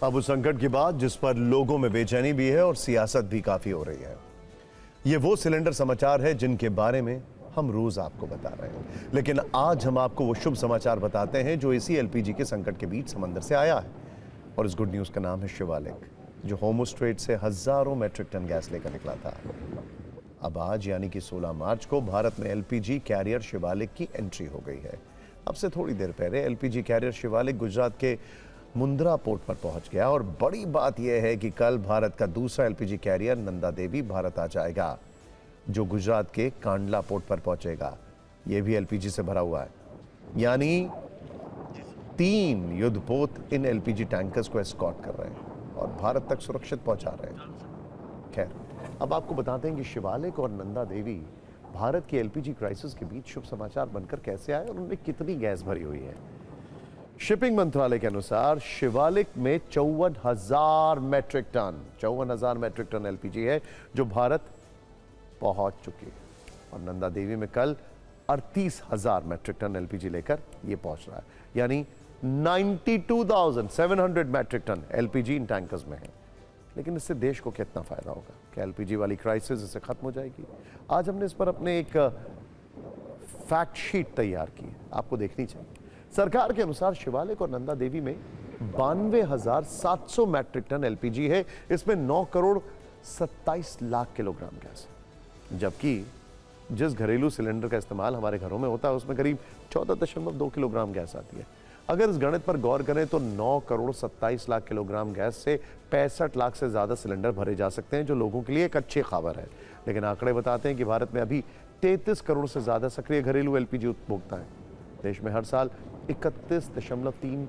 अब उस संकट की बात जिस पर लोगों में बेचैनी भी है और सियासत भी काफी हो रही है। ये वो सिलेंडर समाचार है जिनके बारे में हम रोज आपको बता रहे हैं, लेकिन आज हम आपको वो शुभ समाचार बताते हैं जो इसी एलपीजी के संकट के बीच समंदर से आया है। और इस गुड न्यूज का नाम है शिवालिक, जो होर्मुज़ स्ट्रेट से हजारों मैट्रिक टन गैस लेकर निकला था। अब आज यानी कि 16 मार्च को भारत में एलपीजी कैरियर शिवालिक की एंट्री हो गई है। अब से थोड़ी देर पहले एलपीजी कैरियर शिवालिक गुजरात के मुंद्रा पोर्ट पर पहुंच गया और बड़ी बात यह है कि कल भारत का दूसरा एलपीजी कैरियर नंदा देवी भारत आ जाएगा, जो गुजरात के कांडला पोर्ट पर पहुंचेगा। यह भी एलपीजी से भरा हुआ है, यानी 3 युद्धपोत इन एलपीजी टैंकर्स को एस्कॉर्ट कर रहे हैं और भारत तक सुरक्षित पहुंचा रहे हैं। खैर, अब आपको बताते हैं कि शिवालिक और नंदा देवी भारत की एलपीजी क्राइसिस के बीच शुभ समाचार बनकर कैसे आए और उनमें कितनी गैस भरी हुई है। शिपिंग मंत्रालय के अनुसार शिवालिक में 54,000 मैट्रिक टन एलपीजी है जो भारत पहुंच चुकी है, और नंदा देवी में कल 38,000 मैट्रिक टन एलपीजी लेकर यह पहुंच रहा है, यानी 92,700 मैट्रिक टन एलपीजी इन टैंकर्स में है। लेकिन इससे देश को कितना फायदा होगा? क्या एलपीजी वाली क्राइसिस इससे खत्म हो जाएगी? आज हमने इस पर अपने एक फैक्ट शीट तैयार की है, आपको देखनी चाहिए। सरकार के अनुसार शिवालिक और नंदा देवी में 92,700 मैट्रिक टन एलपीजी है। इसमें 9 करोड़ 27 लाख किलोग्राम गैस, जबकि जिस घरेलू सिलेंडर का इस्तेमाल हमारे घरों में होता है उसमें करीब 14.2 किलोग्राम गैस आती है। अगर इस गणित पर गौर करें तो 9 करोड़ 27 लाख किलोग्राम गैस से 65 लाख से ज्यादा सिलेंडर भरे जा सकते हैं, जो लोगों के लिए एक अच्छी खबर है। लेकिन आंकड़े बताते हैं कि भारत में अभी 33 करोड़ से ज्यादा सक्रिय घरेलू एलपीजी उपभोक्ता हैं। देश में हर साल 31.3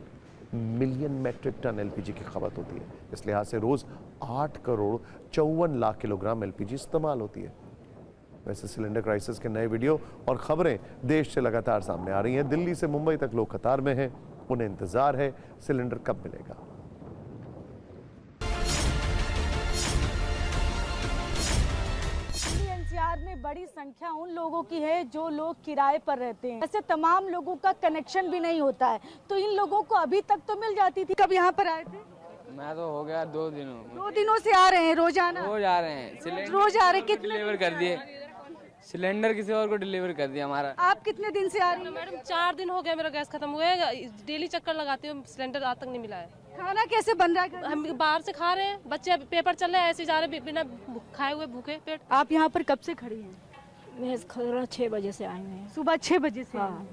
मिलियन मैट्रिक टन एलपीजी की खपत होती है। इस लिहाज से रोज 8 करोड़ 54 लाख किलोग्राम एलपीजी इस्तेमाल होती है। वैसे सिलेंडर क्राइसिस के नए वीडियो और खबरें देश से लगातार सामने आ रही हैं। दिल्ली से मुंबई तक लोग कतार में हैं, उन्हें इंतजार है सिलेंडर कब मिलेगा। एनसीआर में बड़ी संख्या उन लोगों की है जो लोग किराए पर रहते हैं। ऐसे तमाम लोगों का कनेक्शन भी नहीं होता है, तो इन लोगों को अभी तक तो मिल जाती थी। कब यहाँ पर आए थे? मैं तो हो गया 2 दिनों। 2 दिनों से आ रहे हैं? रोजाना रोज आ रहे हैं। रोज आ रहे हैं? कितने डिलीवर कर दिए सिलेंडर, किसी और को डिलीवर कर दिया हमारा। आप कितने दिन से आ रही हैं? मैडम 4 दिन हो गया, मेरा गैस खत्म हुआ है। डेली चक्कर लगाती हूँ, सिलेंडर आज तक नहीं मिला है। खाना कैसे बन रहा है? हम बाहर से खा रहे हैं, बच्चे पेपर चल रहे हैं, ऐसे जा रहे हैं बिना खाए हुए भूखे पेट। आप यहाँ पर कब से खड़ी हैं? मैं 6 बजे से आई हूँ। सुबह 6 बजे से। हाँ।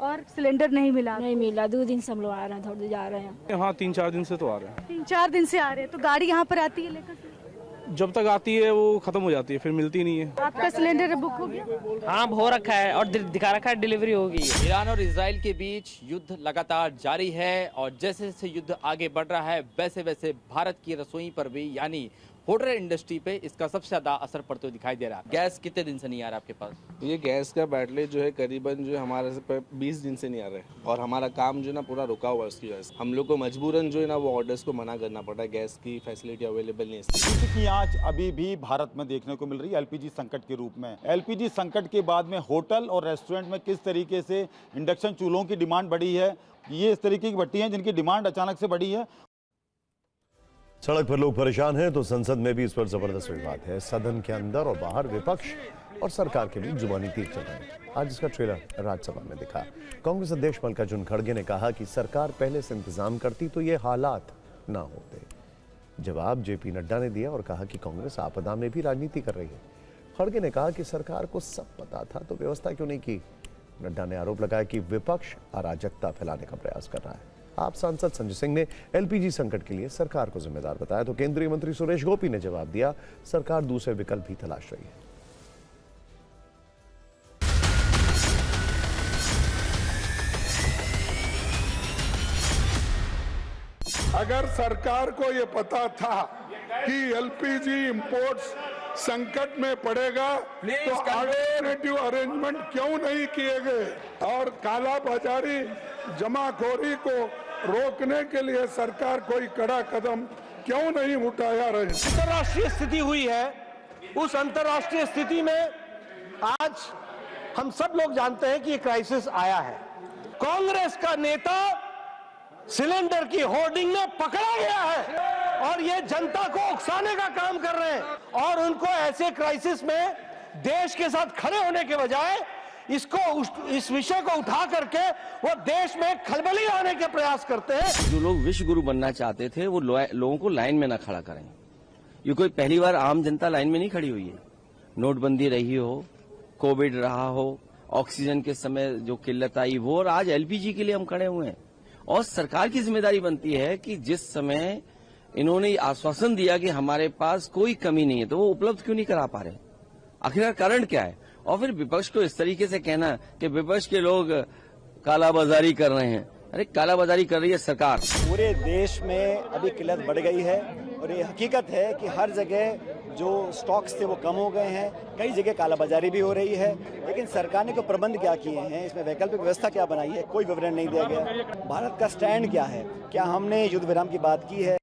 और सिलेंडर नहीं मिला? नहीं मिला, 2 दिन से हम लोग आ रहे हैं, थोड़े जा रहे हैं। हाँ, 3-4 दिन से तो आ रहे हैं। 3-4 दिन से आ रहे हैं, तो गाड़ी यहाँ पर आती है लेकर? जब तक आती है वो खत्म हो जाती है, फिर मिलती नहीं है। आपका सिलेंडर बुक हो गया? हाँ, हो रखा है और दिखा रखा है डिलीवरी हो गई है। ईरान और इजराइल के बीच युद्ध लगातार जारी है और जैसे जैसे युद्ध आगे बढ़ रहा है वैसे वैसे भारत की रसोई पर भी, यानी होटल इंडस्ट्री पे इसका सबसे ज्यादा असर पड़ते हुए दिखाई दे रहा है। गैस कितने दिन से नहीं आ रहा आपके पास? ये गैस का बैटरी जो है करीबन जो है हमारे से 20 दिन से नहीं आ रहा है, और हमारा काम जो है ना पूरा रुका हुआ है उसकी वजह से। हम लोग को मजबूरन जो है ना वो ऑर्डर्स को मना करना पड़ रहा है, गैस की फैसिलिटी अवेलेबल नहीं है। युद्ध की आंच अभी भी भारत में देखने को मिल रही है एलपीजी संकट के रूप में। एलपीजी संकट के बाद में होटल और रेस्टोरेंट में किस तरीके से इंडक्शन चूल्हों की डिमांड बढ़ी है, ये इस तरीके की भट्टी हैं जिनकी डिमांड अचानक से बढ़ी है। सड़क पर लोग परेशान हैं तो संसद में भी इस पर जबरदस्त विवाद है। सदन के अंदर और बाहर विपक्ष और सरकार के बीच जुबानी तीर चल रहे हैं। आज इसका ट्रेलर राज्यसभा में दिखा। कांग्रेस अध्यक्ष मल्लिकार्जुन खड़गे ने कहा कि सरकार पहले से इंतजाम करती तो ये हालात ना होते। जवाब जेपी नड्डा ने दिया और कहा कि कांग्रेस आपदा में भी राजनीति कर रही है। खड़गे ने कहा कि सरकार को सब पता था तो व्यवस्था क्यों नहीं की। नड्डा ने आरोप लगाया कि विपक्ष अराजकता फैलाने का प्रयास कर रहा है। आप सांसद संजय सिंह ने एलपीजी संकट के लिए सरकार को जिम्मेदार बताया तो केंद्रीय मंत्री सुरेश गोपी ने जवाब दिया, सरकार दूसरे विकल्प भी तलाश रही है। अगर सरकार को ये पता था कि एलपीजी इंपोर्ट्स संकट में पड़ेगा तो अल्टरनेटिव अरेंजमेंट क्यों नहीं किए गए, और काला बाजारी जमाखोरी को रोकने के लिए सरकार कोई कड़ा कदम क्यों नहीं उठाया रहे। अंतर्राष्ट्रीय स्थिति हुई है, उस अंतर्राष्ट्रीय स्थिति में आज हम सब लोग जानते हैं कि ये क्राइसिस आया है। कांग्रेस का नेता सिलेंडर की होर्डिंग में पकड़ा गया है और ये जनता को उकसाने का काम कर रहे हैं और उनको ऐसे क्राइसिस में देश के साथ खड़े होने के बजाय इस विषय को उठा करके वो देश में खलबली लाने के प्रयास करते हैं। जो लोग विश्व गुरु बनना चाहते थे वो लोगों को लाइन में ना खड़ा करें। ये कोई पहली बार आम जनता लाइन में नहीं खड़ी हुई है। नोटबंदी रही हो, कोविड रहा हो, ऑक्सीजन के समय जो किल्लत आई वो, और आज एलपीजी के लिए हम खड़े हुए हैं। और सरकार की जिम्मेदारी बनती है कि जिस समय इन्होंने आश्वासन दिया कि हमारे पास कोई कमी नहीं है तो वो उपलब्ध क्यों नहीं करा पा रहे, आखिरकार कारण क्या है। और फिर विपक्ष को इस तरीके से कहना कि विपक्ष के लोग कालाबाजारी कर रहे हैं, अरे कालाबाजारी कर रही है सरकार। पूरे देश में अभी किल्लत बढ़ गई है और ये हकीकत है कि हर जगह जो स्टॉक्स थे वो कम हो गए हैं, कई जगह कालाबाजारी भी हो रही है। लेकिन सरकार ने को प्रबंध क्या किए हैं, इसमें वैकल्पिक व्यवस्था क्या बनाई है, कोई विवरण नहीं दिया गया। भारत का स्टैंड क्या है, क्या हमने युद्ध विराम की बात की है।